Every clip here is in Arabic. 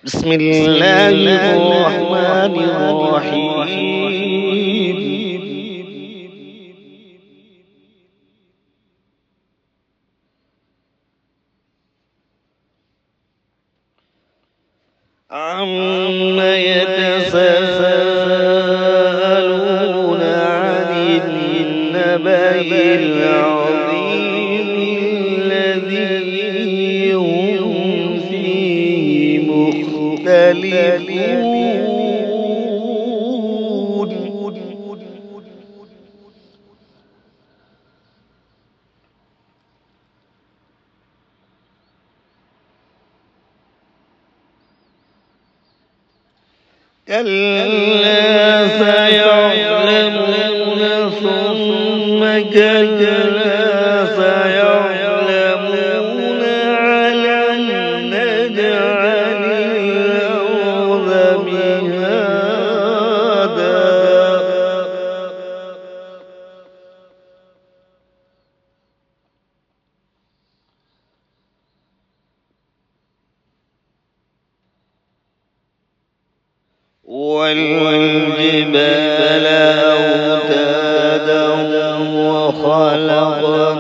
بسم الله الرحمن الرحيم. عما يتساءلون عن النبأ العظيم الذي هم فيه مختلفون. كلا سيعلمون ثم كلا سيعلمون ألم نجعل الأرض مهادا والجبال أوتادا وخلقناكم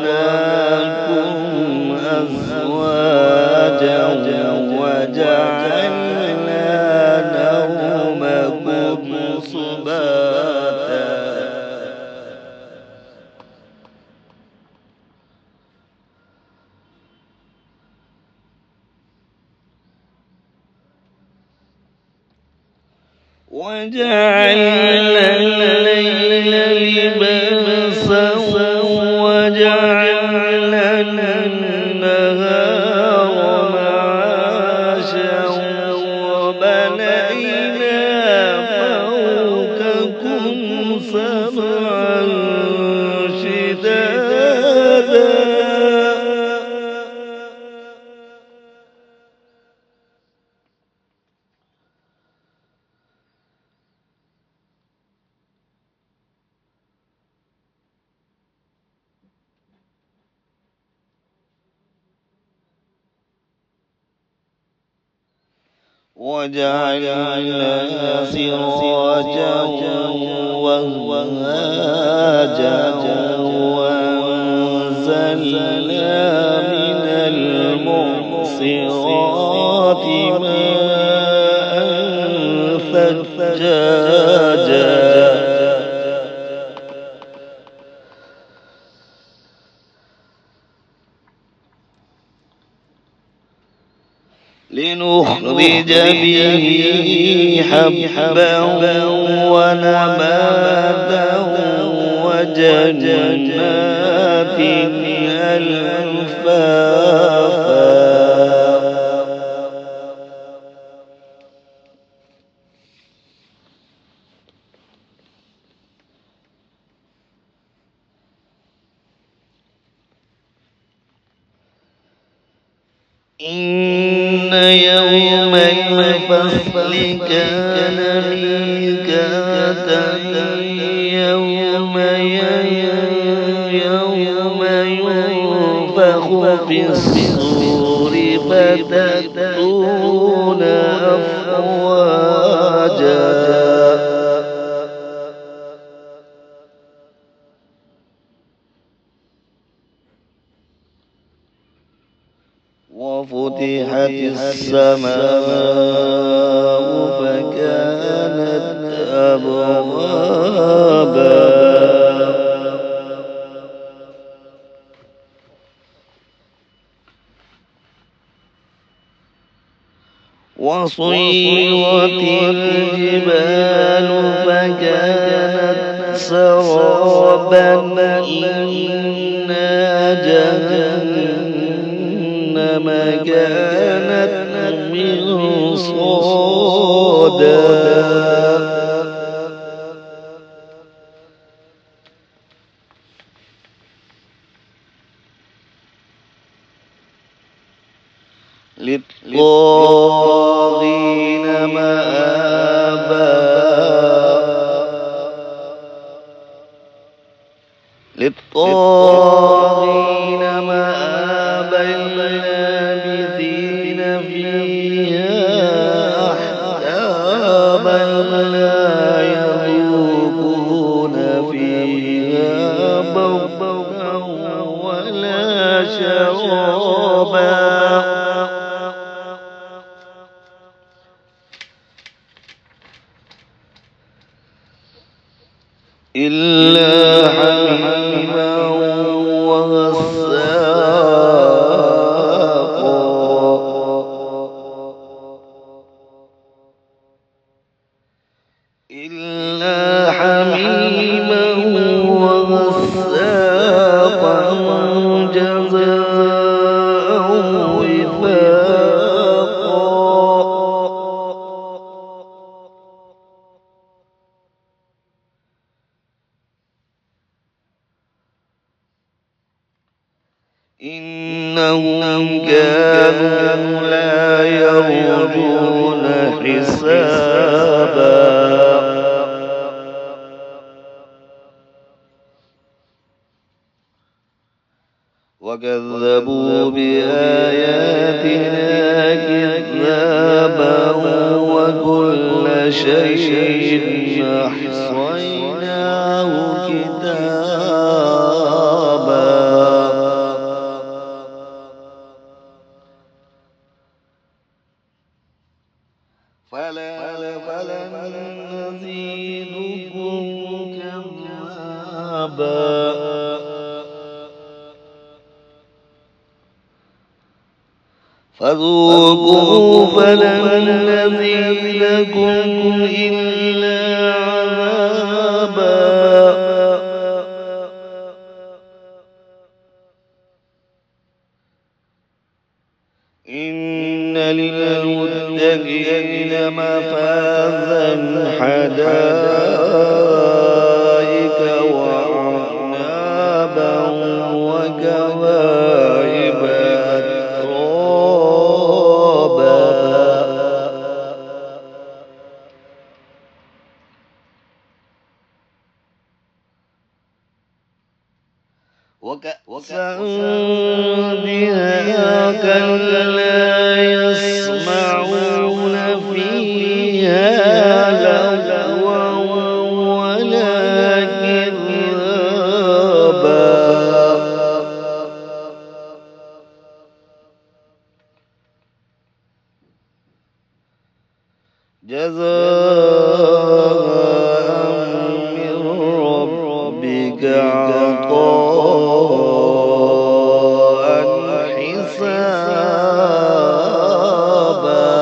أزواجا وجعلنا نومكم سباتا وجعلنا الليل لباسا وجعلنا النهار معاشا وبنينا فوقكم سبعا شدادا وجعلنا سراجا وهاجا وأنزلنا من المعصرات ماء ثجاجا لنخرج به حبا ونباتا وجنات ألفافا إن يوم الفصل كان ميقاتا يوم ينفخ في الصور فتأتون أفواجا وفتحت السماء فكانت أبوابا وصيرت الجبال فكانت سرابا إنا جهنم كانت مرصادا للطاغين مآبا للطاغين مآبا لابثين فيها إلا حميما وغساقا إلا حميما وغساقا جزاء وفاقا إنهم كانوا لا يرجون حسابا وكذبوا بآياتنا كذابا وكل شيء أحصيناه كتابا فلن نزيدكم كذابا فذوقوا فلن نزيدكم إلا عذابا إن للمتقين مفازا حدائق وأعنابا وكواعب أترابا وكأسا دهاقا لا يسمعون فيها لغوا ولا كذابا جزاء من ربك عطاء حسابا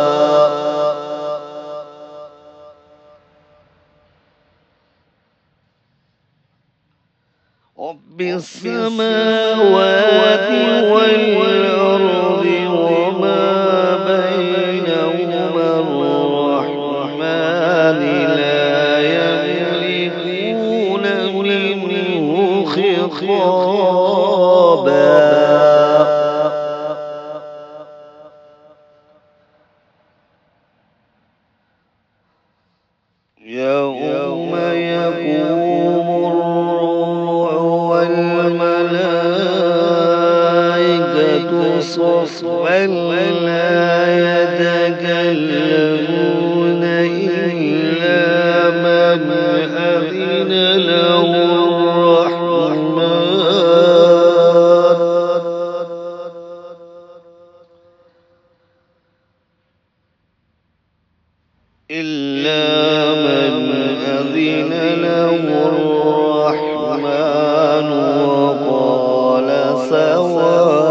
رب السماوات والأرض وما بينهما الرحمن لا يملكون منه خطابا يوم يقوم الروح والملائكة صفا لا يتكلمون إلا من أذن له الرحمن وقال صوابا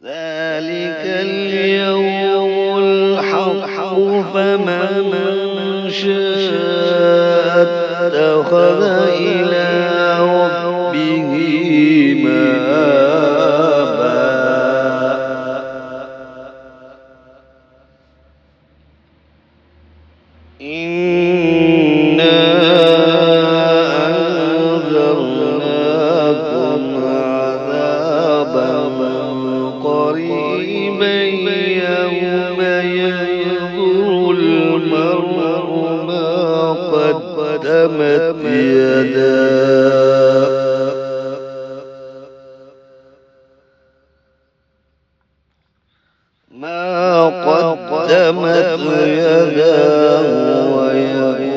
ذلك اليوم الحق فمن شاء اتخذ إلى ربه مآبا إنا أنذرناكم عذابا قريبا يوم ينظر المرء ما قدمت يداه ما قدمت يداه ويقول